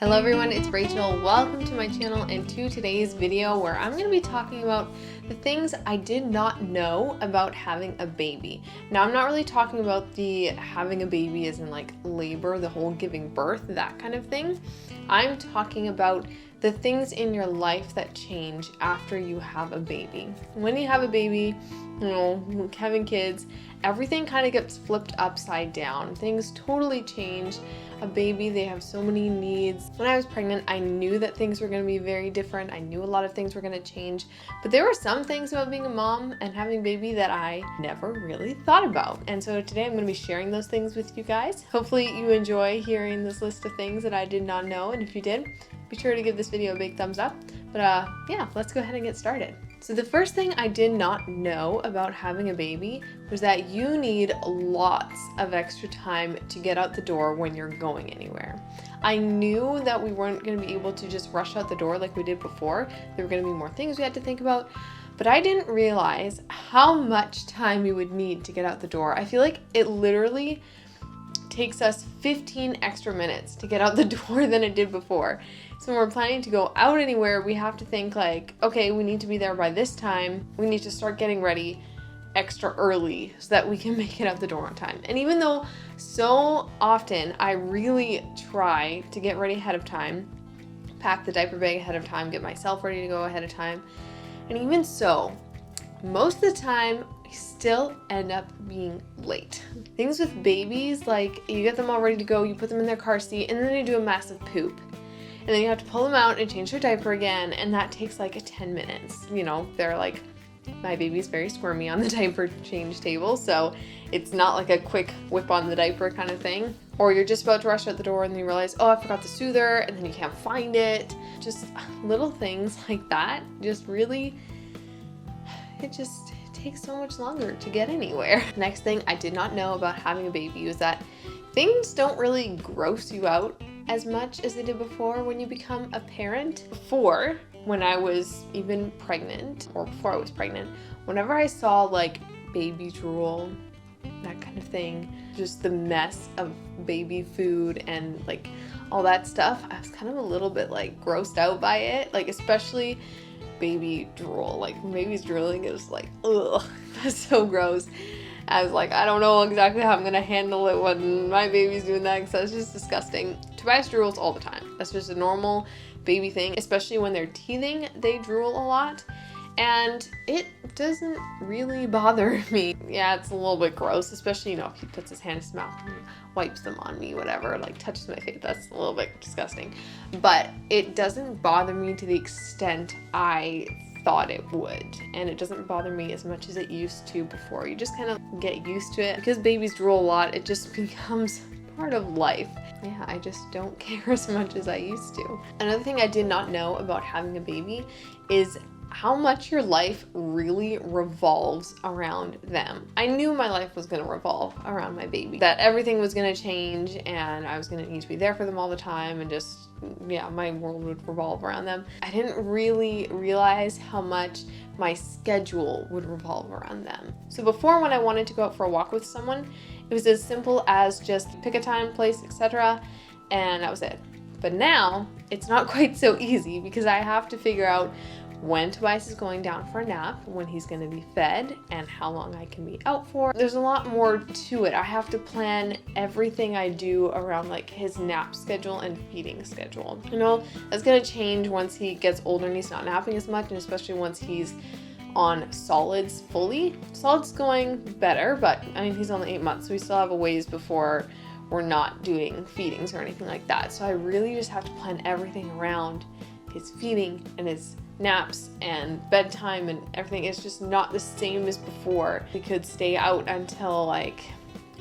Hello everyone, it's Rachel. Welcome to my channel and to today's video where I'm going to be talking about the things I did not know about having a baby. Now, I'm not really talking about the having a baby as in like labor, the whole giving birth, that kind of thing. I'm talking about the things in your life that change after you have a baby. When you have a baby, having kids, everything kind of gets flipped upside down. Things totally change. A baby, they have so many needs. When I was pregnant, I knew that things were going to be very different. I knew a lot of things were going to change, but there were some things about being a mom and having a baby that I never really thought about. And so today I'm going to be sharing those things with you guys. Hopefully you enjoy hearing this list of things that I did not know, and if you did, be sure to give this video a big thumbs up. But yeah, let's go ahead and get started. So the first thing I did not know about having a baby was that you need lots of extra time to get out the door when you're going anywhere. I knew that we weren't going to be able to just rush out the door like we did before. There were going to be more things we had to think about, but I didn't realize how much time we would need to get out the door. I feel like it literally takes us 15 extra minutes to get out the door than it did before. So when we're planning to go out anywhere, we have to think like, okay, we need to be there by this time. We need to start getting ready extra early so that we can make it out the door on time. And even though so often I really try to get ready ahead of time, pack the diaper bag ahead of time, get myself ready to go ahead of time, and even so, most of the time, I still end up being late. Things with babies, like you get them all ready to go, you put them in their car seat, and then they do a massive poop. And then you have to pull them out and change their diaper again, and that takes like 10 minutes. You know, they're like, my baby's very squirmy on the diaper change table, so it's not like a quick whip on the diaper kind of thing. Or you're just about to rush out the door and then you realize, oh, I forgot the soother, and then you can't find it. Just little things like that just really, it takes so much longer to get anywhere. Next thing I did not know about having a baby was that things don't really gross you out as much as they did before when you become a parent. Before, when I was even pregnant, or before I was pregnant, whenever I saw like baby drool, that kind of thing, just the mess of baby food and like all that stuff, I was kind of a little bit like grossed out by it, like especially baby drool. Like when baby's drooling, it was like, ugh, that's so gross. I was like, I don't know exactly how I'm gonna handle it when my baby's doing that, because that's just disgusting. Tobias drools all the time. That's just a normal baby thing, especially when they're teething, they drool a lot. And it doesn't really bother me. Yeah, it's a little bit gross, especially, you know, if he puts his hand in his mouth and wipes them on me, whatever, like touches my face. That's a little bit disgusting. But it doesn't bother me to the extent I thought it would. And it doesn't bother me as much as it used to before. You just kind of get used to it. Because babies drool a lot, it just becomes part of life. Yeah, I just don't care as much as I used to. Another thing I did not know about having a baby is how much your life really revolves around them. I knew my life was going to revolve around my baby, that everything was going to change and I was going to need to be there for them all the time, and just, yeah, my world would revolve around them. I didn't really realize how much my schedule would revolve around them. So before, when I wanted to go out for a walk with someone, it was as simple as just pick a time, place, etc., and that was it. But now it's not quite so easy, because I have to figure out when Tobias is going down for a nap, when he's going to be fed, and how long I can be out for. There's a lot more to it. I have to plan everything I do around like his nap schedule and feeding schedule. You know, that's going to change once he gets older and he's not napping as much, and especially once he's on solids fully. Solids going better, but I mean, he's only 8 months, so we still have a ways before we're not doing feedings or anything like that. So I really just have to plan everything around his feeding and his naps and bedtime and everything. It's just not the same as before. We could stay out until like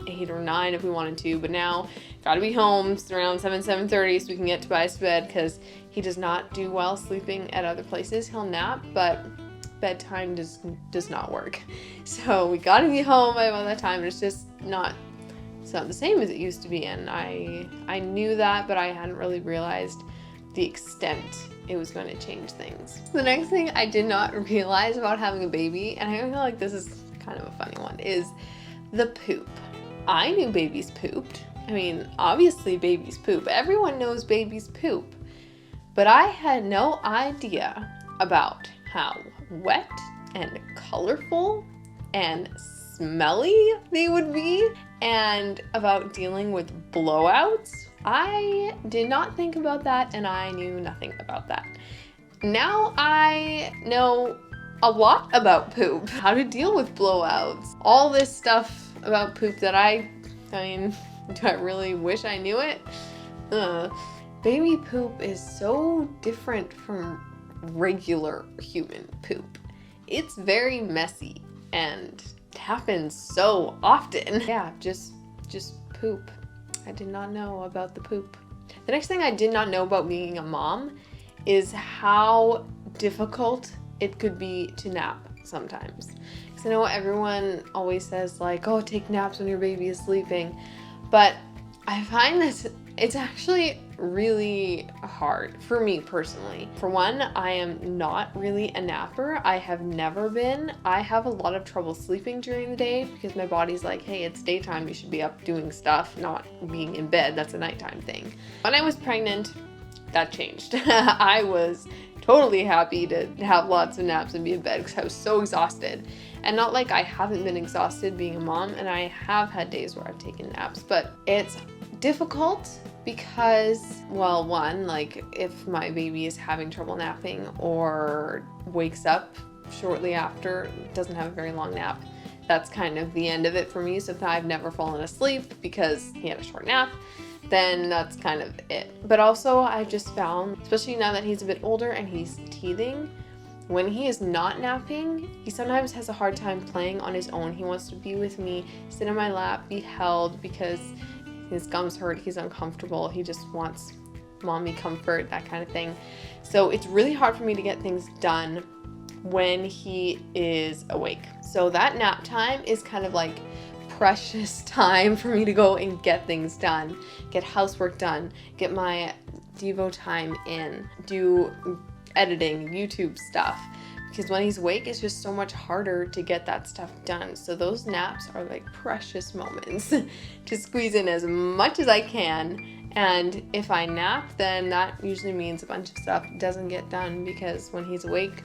8 or 9 if we wanted to, but now gotta be home around 7:30 so we can get Tobias to bed, because he does not do well sleeping at other places. He'll nap, but bedtime does not work. So we gotta be home by that time, and it's just not the same as it used to be. And I knew that, but I hadn't really realized the extent it was going to change things. The next thing I did not realize about having a baby, and I feel like this is kind of a funny one, is the poop. I knew babies pooped. I mean, obviously babies poop. Everyone knows babies poop. But I had no idea about how wet and colorful and smelly they would be, and about dealing with blowouts. I did not think about that, and I knew nothing about that. Now I know a lot about poop, how to deal with blowouts, all this stuff about poop that I mean, do I really wish I knew it? Baby poop is so different from regular human poop. It's very messy and happens so often. Yeah, just poop. I did not know about the poop. The next thing I did not know about being a mom is how difficult it could be to nap sometimes. Because I know everyone always says like, oh, take naps when your baby is sleeping. But I find that it's actually really hard for me personally. For one, I am not really a napper. I have never been. I have a lot of trouble sleeping during the day because my body's like, hey, it's daytime, you should be up doing stuff, not being in bed. That's a nighttime thing. When I was pregnant, that changed. I was totally happy to have lots of naps and be in bed because I was so exhausted. And not like I haven't been exhausted being a mom, and I have had days where I've taken naps, but it's difficult because, well, one, like if my baby is having trouble napping or wakes up shortly after, doesn't have a very long nap, that's kind of the end of it for me. So if I've never fallen asleep because he had a short nap, then that's kind of it. But also I've just found, especially now that he's a bit older and he's teething, when he is not napping, he sometimes has a hard time playing on his own. He wants to be with me, sit in my lap, be held because his gums hurt, he's uncomfortable, he just wants mommy comfort, that kind of thing. So it's really hard for me to get things done when he is awake. So that nap time is kind of like precious time for me to go and get things done, get housework done, get my Devo time in, do editing, YouTube stuff. Because when he's awake, it's just so much harder to get that stuff done. So those naps are like precious moments to squeeze in as much as I can. And if I nap, then that usually means a bunch of stuff doesn't get done because when he's awake,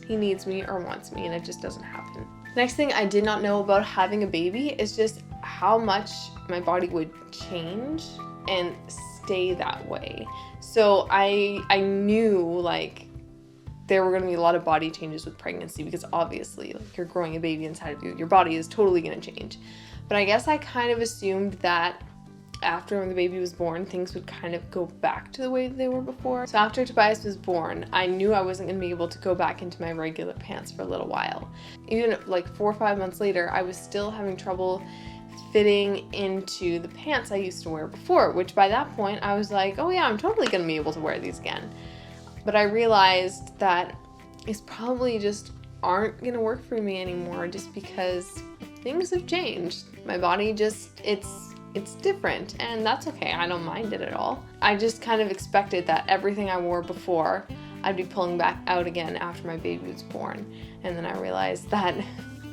he needs me or wants me, and it just doesn't happen. Next thing I did not know about having a baby is just how much my body would change and stay that way. So I knew like there were going to be a lot of body changes with pregnancy because obviously like you're growing a baby inside of you, your body is totally going to change. But I guess I kind of assumed that after the baby was born, things would kind of go back to the way they were before. So after Tobias was born, I knew I wasn't going to be able to go back into my regular pants for a little while. Even like 4 or 5 months later, I was still having trouble fitting into the pants I used to wear before, which by that point I was like, oh yeah, I'm totally going to be able to wear these again. But I realized that it's probably just aren't going to work for me anymore just because things have changed. My body just, it's different, and that's okay. I don't mind it at all. I just kind of expected that everything I wore before, I'd be pulling back out again after my baby was born. And then I realized that,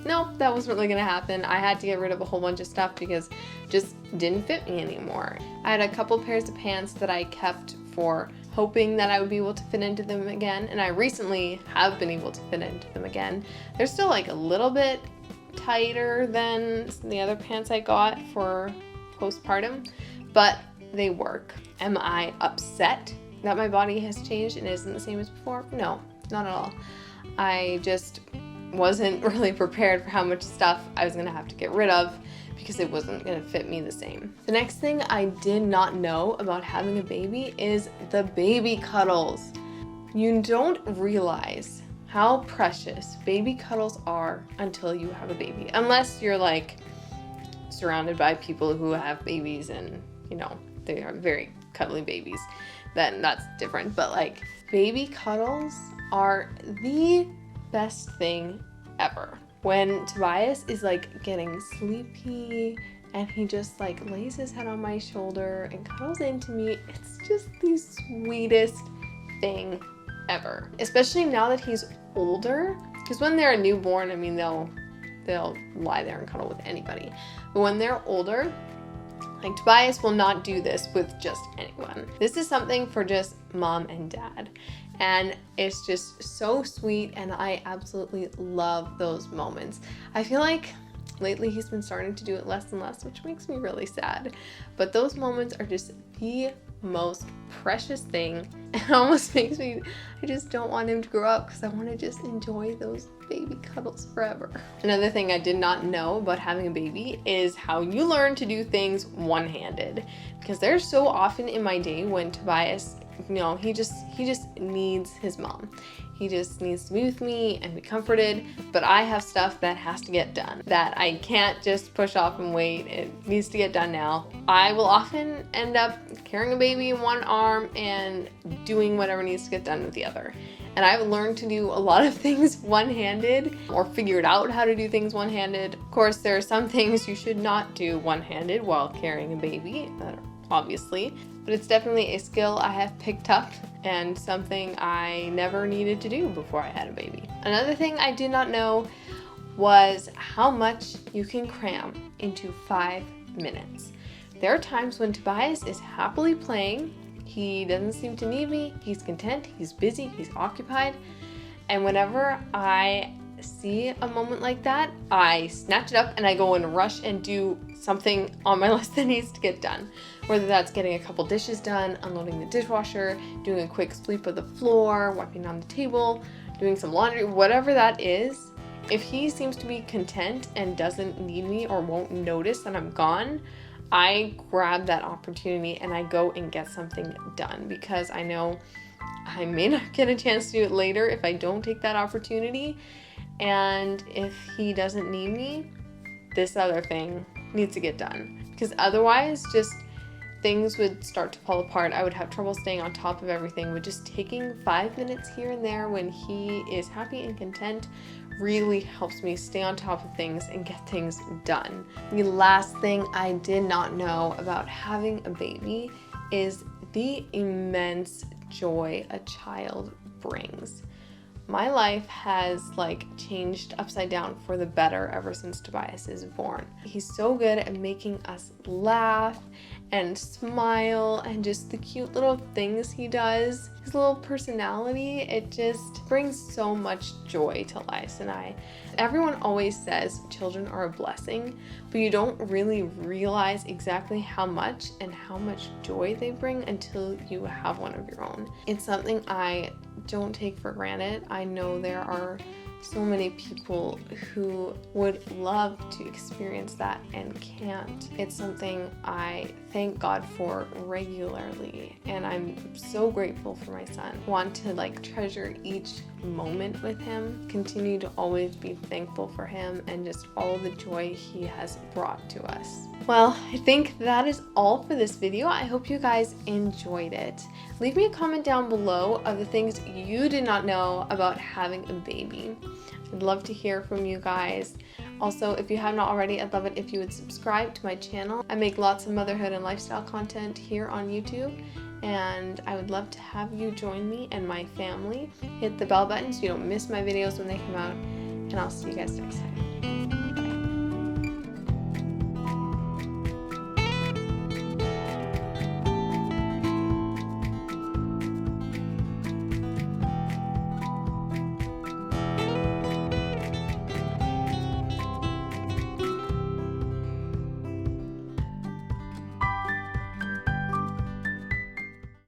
no, that wasn't really gonna happen. I had to get rid of a whole bunch of stuff because it just didn't fit me anymore. I had a couple pairs of pants that I kept for hoping that I would be able to fit into them again, and I recently have been able to fit into them again. They're still like a little bit tighter than the other pants I got for postpartum, but they work. Am I upset that my body has changed and isn't the same as before? No, not at all. I just wasn't really prepared for how much stuff I was gonna have to get rid of because it wasn't gonna fit me the same. The next thing I did not know about having a baby is the baby cuddles. You don't realize how precious baby cuddles are until you have a baby, unless you're like surrounded by people who have babies and, you know, they are very cuddly babies, then that's different. But like, baby cuddles are the best thing ever. When Tobias is like getting sleepy and he just like lays his head on my shoulder and cuddles into me, it's just the sweetest thing ever. Especially now that he's older, because when they're a newborn, I mean, they'll lie there and cuddle with anybody. But when they're older, Like, Tobias will not do this with just anyone. This is something for just mom and dad. And it's just so sweet, and I absolutely love those moments. I feel like lately he's been starting to do it less and less, which makes me really sad. But those moments are just the most precious thing. It almost makes me, I just don't want him to grow up because I want to just enjoy those baby cuddles forever. Another thing I did not know about having a baby is how you learn to do things one-handed. Because there's so often in my day when Tobias, you know, he just needs his mom. He just needs to be with me and be comforted, but I have stuff that has to get done that I can't just push off and wait. It needs to get done now. I will often end up carrying a baby in one arm and doing whatever needs to get done with the other. And I've learned to do a lot of things one-handed, or figured out how to do things one-handed. Of course, there are some things you should not do one-handed while carrying a baby, obviously, but it's definitely a skill I have picked up and something I never needed to do before I had a baby. Another thing I did not know was how much you can cram into 5 minutes. There are times when Tobias is happily playing, he doesn't seem to need me, he's content, he's busy, he's occupied, and whenever I see a moment like that, I snatch it up and I go and rush and do something on my list that needs to get done. Whether that's getting a couple dishes done, unloading the dishwasher, doing a quick sweep of the floor, wiping down the table, doing some laundry, whatever that is. If he seems to be content and doesn't need me or won't notice that I'm gone, I grab that opportunity and I go and get something done, because I know I may not get a chance to do it later if I don't take that opportunity. And if he doesn't need me, this other thing needs to get done. Because otherwise, just things would start to fall apart. I would have trouble staying on top of everything. But just taking 5 minutes here and there when he is happy and content really helps me stay on top of things and get things done. The last thing I did not know about having a baby is the immense joy a child brings. My life has changed upside down for the better ever since Tobias is born. He's so good at making us laugh and smile, and just the cute little things he does. His little personality, it just brings so much joy to Elias and I. Everyone always says children are a blessing, but you don't really realize exactly how much and how much joy they bring until you have one of your own. It's something I don't take for granted. I know there are so many people who would love to experience that and can't. It's something I thank God for regularly, and I'm so grateful for my son. I want to treasure each moment with him, continue to always be thankful for him and just all the joy he has brought to us. Well, I think that is all for this video. I hope you guys enjoyed it. Leave me a comment down below of the things you did not know about having a baby. I'd love to hear from you guys. Also, if you have not already, I'd love it if you would subscribe to my channel. I make lots of motherhood and lifestyle content here on YouTube, and I would love to have you join me and my family. Hit the bell button so you don't miss my videos when they come out, and I'll see you guys next time. Bye.